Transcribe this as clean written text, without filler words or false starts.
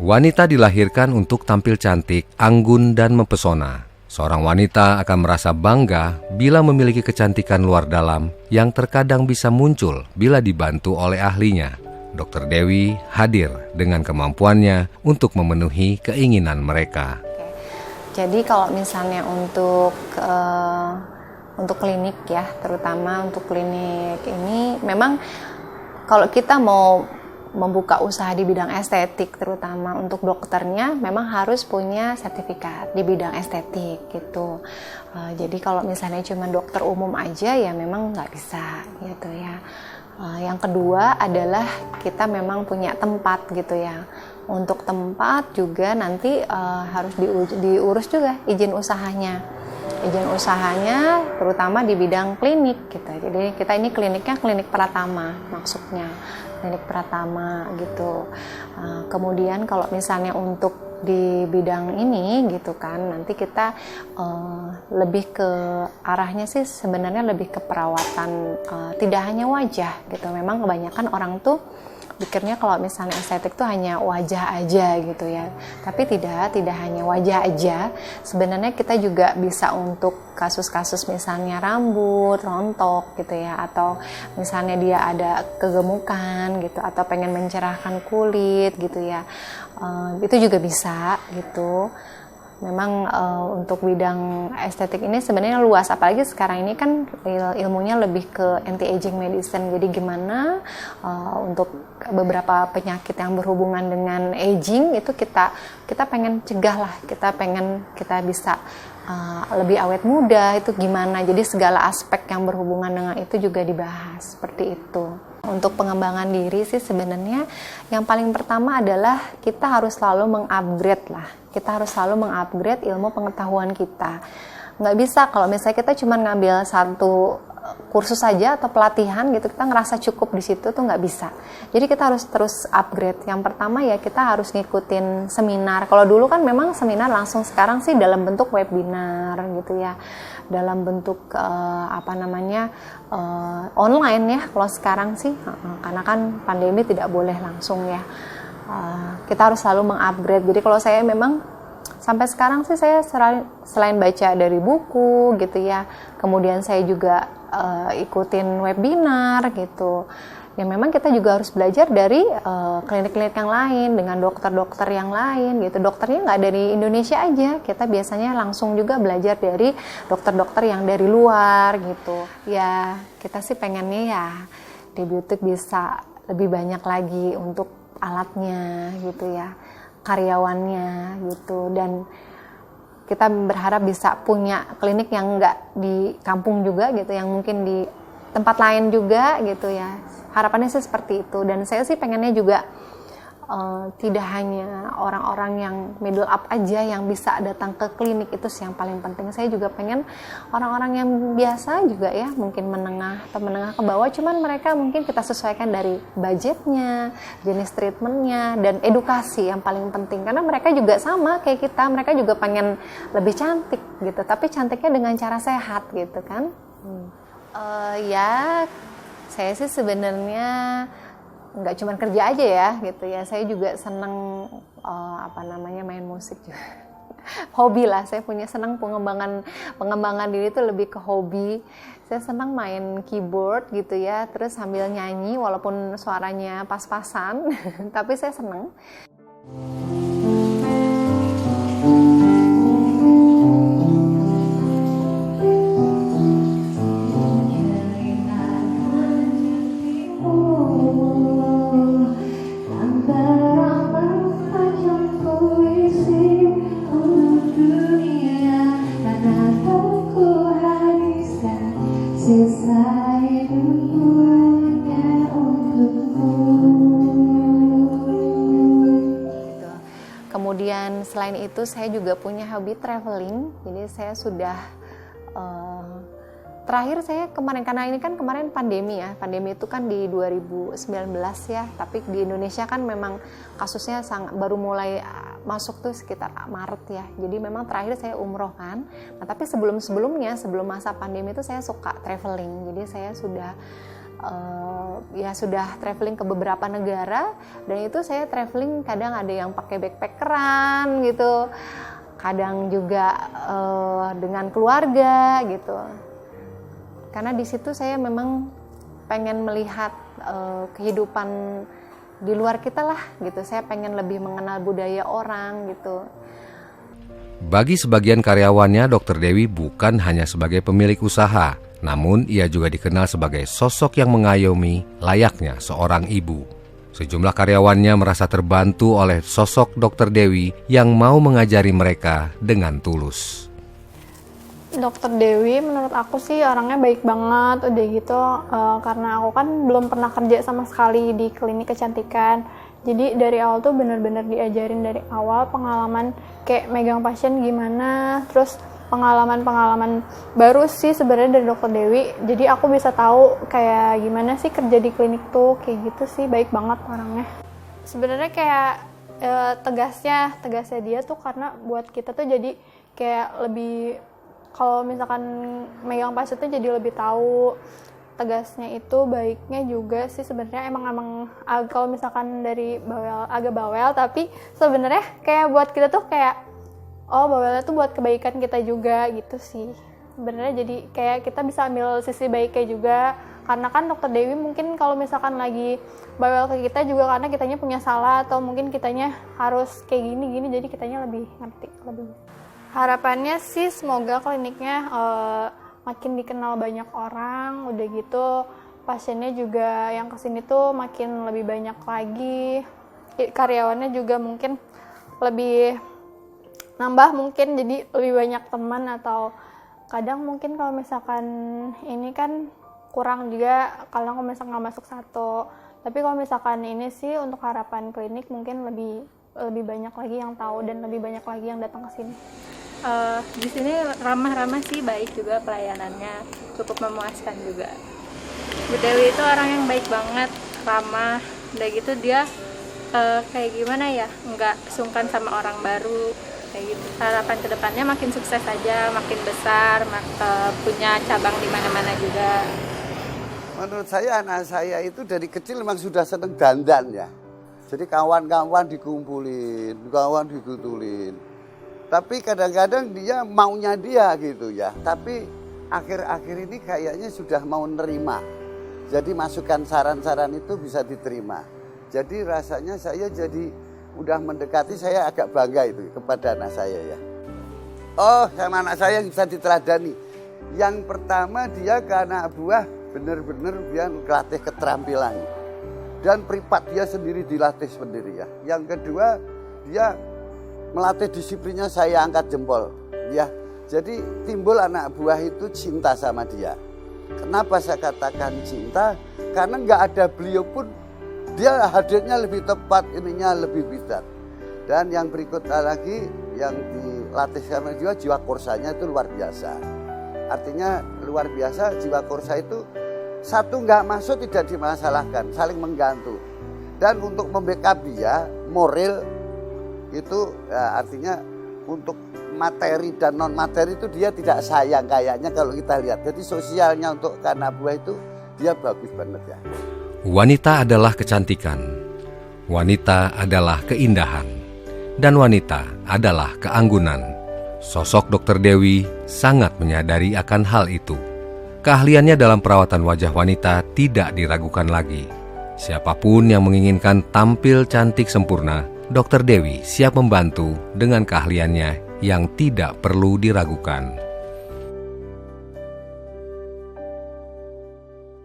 Wanita dilahirkan untuk tampil cantik, anggun, dan mempesona. Seorang wanita akan merasa bangga bila memiliki kecantikan luar dalam yang terkadang bisa muncul bila dibantu oleh ahlinya. Dr. Dewi hadir dengan kemampuannya untuk memenuhi keinginan mereka. Jadi kalau misalnya untuk klinik ya, terutama untuk klinik ini memang kalau kita mau membuka usaha di bidang estetik, terutama untuk dokternya memang harus punya sertifikat di bidang estetik gitu. Jadi kalau misalnya cuma dokter umum aja ya memang nggak bisa gitu ya. Yang kedua adalah kita memang punya tempat gitu ya. Untuk tempat juga nanti harus diurus juga izin usahanya. Izin usahanya terutama di bidang klinik gitu. Jadi kita ini kliniknya klinik Pratama maksudnya. Klinik Pratama gitu. Kemudian kalau misalnya untuk di bidang ini gitu kan, nanti kita lebih ke arahnya sih sebenarnya lebih ke perawatan, tidak hanya wajah gitu. Memang kebanyakan orang tuh pikirnya kalau misalnya estetik tuh hanya wajah aja gitu ya, tapi tidak hanya wajah aja. Sebenarnya kita juga bisa untuk kasus-kasus misalnya rambut rontok gitu ya, atau misalnya dia ada kegemukan gitu, atau pengen mencerahkan kulit gitu ya, itu juga bisa gitu. Memang untuk bidang estetik ini sebenarnya luas, apalagi sekarang ini kan ilmunya lebih ke anti-aging medicine. Jadi gimana untuk beberapa penyakit yang berhubungan dengan aging itu kita pengen cegah lah, kita bisa lebih awet muda, itu gimana. Jadi segala aspek yang berhubungan dengan itu juga dibahas seperti itu. Untuk pengembangan diri sih sebenarnya yang paling pertama adalah kita harus selalu mengupgrade lah. Kita harus selalu mengupgrade ilmu pengetahuan kita. Nggak bisa kalau misalnya kita cuma ngambil satu kursus saja atau pelatihan gitu, kita ngerasa cukup di situ tuh nggak bisa. Jadi kita harus terus upgrade. Yang pertama ya kita harus ngikutin seminar. Kalau dulu kan memang seminar langsung, sekarang sih dalam bentuk webinar gitu ya. Dalam bentuk online ya kalau sekarang sih, karena kan pandemi tidak boleh langsung ya. Kita harus selalu mengupgrade. Jadi kalau saya memang sampai sekarang sih saya selain baca dari buku gitu ya, kemudian saya juga ikutin webinar gitu. Ya memang kita juga harus belajar dari klinik-klinik yang lain, dengan dokter-dokter yang lain gitu. Dokternya nggak dari Indonesia aja, kita biasanya langsung juga belajar dari dokter-dokter yang dari luar gitu. Ya kita sih pengennya ya di Beautic bisa lebih banyak lagi untuk alatnya gitu ya, karyawannya gitu, dan kita berharap bisa punya klinik yang nggak di kampung juga gitu, yang mungkin di tempat lain juga gitu ya. Harapannya sih seperti itu, dan saya sih pengennya juga tidak hanya orang-orang yang middle up aja yang bisa datang ke klinik, itu sih yang paling penting. Saya juga pengen orang-orang yang biasa juga ya, mungkin menengah atau menengah ke bawah, cuman mereka mungkin kita sesuaikan dari budgetnya, jenis treatmentnya, dan edukasi yang paling penting. Karena mereka juga sama kayak kita, mereka juga pengen lebih cantik gitu, tapi cantiknya dengan cara sehat gitu kan. Ya saya sih sebenarnya nggak cuma kerja aja ya gitu ya, saya juga senang main musik juga. Hobi lah, saya punya senang pengembangan diri itu lebih ke hobi. Saya senang main keyboard gitu ya, terus sambil nyanyi walaupun suaranya pas-pasan tapi saya senang. Kemudian selain itu saya juga punya hobi traveling. Jadi saya sudah terakhir saya kemarin, karena ini kan kemarin pandemi ya, pandemi itu kan di 2019 ya, tapi di Indonesia kan memang kasusnya baru mulai masuk tuh sekitar Maret ya. Jadi memang terakhir saya umroh kan. Nah tapi sebelum masa pandemi itu saya suka traveling. Jadi saya sudah ya sudah traveling ke beberapa negara, dan itu saya traveling kadang ada yang pakai backpackeran gitu, kadang juga dengan keluarga gitu. Karena di situ saya memang pengen melihat kehidupan di luar kita lah gitu. Saya pengen lebih mengenal budaya orang gitu. Bagi sebagian karyawannya, Dr. Dewi bukan hanya sebagai pemilik usaha, namun ia juga dikenal sebagai sosok yang mengayomi layaknya seorang ibu. Sejumlah karyawannya merasa terbantu oleh sosok Dr. Dewi yang mau mengajari mereka dengan tulus. Dokter Dewi menurut aku sih orangnya baik banget, udah gitu karena aku kan belum pernah kerja sama sekali di klinik kecantikan. Jadi dari awal tuh benar-benar diajarin dari awal pengalaman kayak megang pasien gimana, terus pengalaman-pengalaman baru sih sebenarnya dari Dokter Dewi. Jadi aku bisa tahu kayak gimana sih kerja di klinik tuh, kayak gitu sih, baik banget orangnya. Sebenarnya kayak tegasnya dia tuh karena buat kita tuh jadi kayak lebih, kalau misalkan megang pasien tuh jadi lebih tahu. Tegasnya itu baiknya juga sih sebenarnya emang kalau misalkan dari agak bawel, tapi sebenarnya kayak buat kita tuh kayak bawelnya tuh buat kebaikan kita juga gitu sih. Sebenarnya jadi kayak kita bisa ambil sisi baiknya juga, karena kan Dokter Dewi mungkin kalau misalkan lagi bawel ke kita juga karena kitanya punya salah, atau mungkin kitanya harus kayak gini, jadi kitanya lebih ngerti lebih. Harapannya sih semoga kliniknya makin dikenal banyak orang, udah gitu pasiennya juga yang kesini tuh makin lebih banyak lagi, karyawannya juga mungkin lebih nambah, mungkin jadi lebih banyak teman, atau kadang mungkin kalau misalkan ini kan kurang juga kalau misalkan nggak masuk satu, tapi kalau misalkan ini sih untuk harapan klinik mungkin lebih banyak lagi yang tahu dan lebih banyak lagi yang datang ke sini. Di sini ramah-ramah sih, baik juga pelayanannya, cukup memuaskan juga. Bu Dewi itu orang yang baik banget, ramah, udah gitu dia kayak gimana ya, nggak sungkan sama orang baru kayak gitu. Harapan kedepannya makin sukses aja, makin besar, punya cabang di mana-mana juga. Menurut saya anak saya itu dari kecil memang sudah seneng dandan ya. Jadi kawan-kawan dikumpulin, kawan digutulin. Tapi kadang-kadang dia maunya dia gitu ya. Tapi akhir-akhir ini kayaknya sudah mau nerima. Jadi masukan saran-saran itu bisa diterima. Jadi rasanya saya jadi udah mendekati, saya agak bangga itu kepada anak saya ya. Oh, sama anak saya yang bisa diteladani. Yang pertama dia ke anak buah benar-benar dia melatih keterampilan. Dan privat dia sendiri dilatih sendiri ya. Yang kedua dia melatih disiplinnya, saya angkat jempol ya. Jadi timbul anak buah itu cinta sama dia. Kenapa saya katakan cinta? Karena nggak ada beliau pun dia hadirnya lebih tepat, ininya lebih bijak. Dan yang berikutnya lagi yang dilatih sama dia, jiwa korsanya itu luar biasa. Artinya luar biasa, jiwa korsa itu satu nggak masuk tidak dimasalahkan, saling menggantung. Dan untuk membackup dia moral itu ya, artinya untuk materi dan non materi itu dia tidak sayang kayaknya kalau kita lihat. Jadi sosialnya untuk anak buah itu dia bagus banget ya. Wanita adalah kecantikan, wanita adalah keindahan, dan wanita adalah keanggunan. Sosok Dr. Dewi sangat menyadari akan hal itu. Keahliannya dalam perawatan wajah wanita tidak diragukan lagi. Siapapun yang menginginkan tampil cantik sempurna, Dr. Dewi siap membantu dengan keahliannya yang tidak perlu diragukan.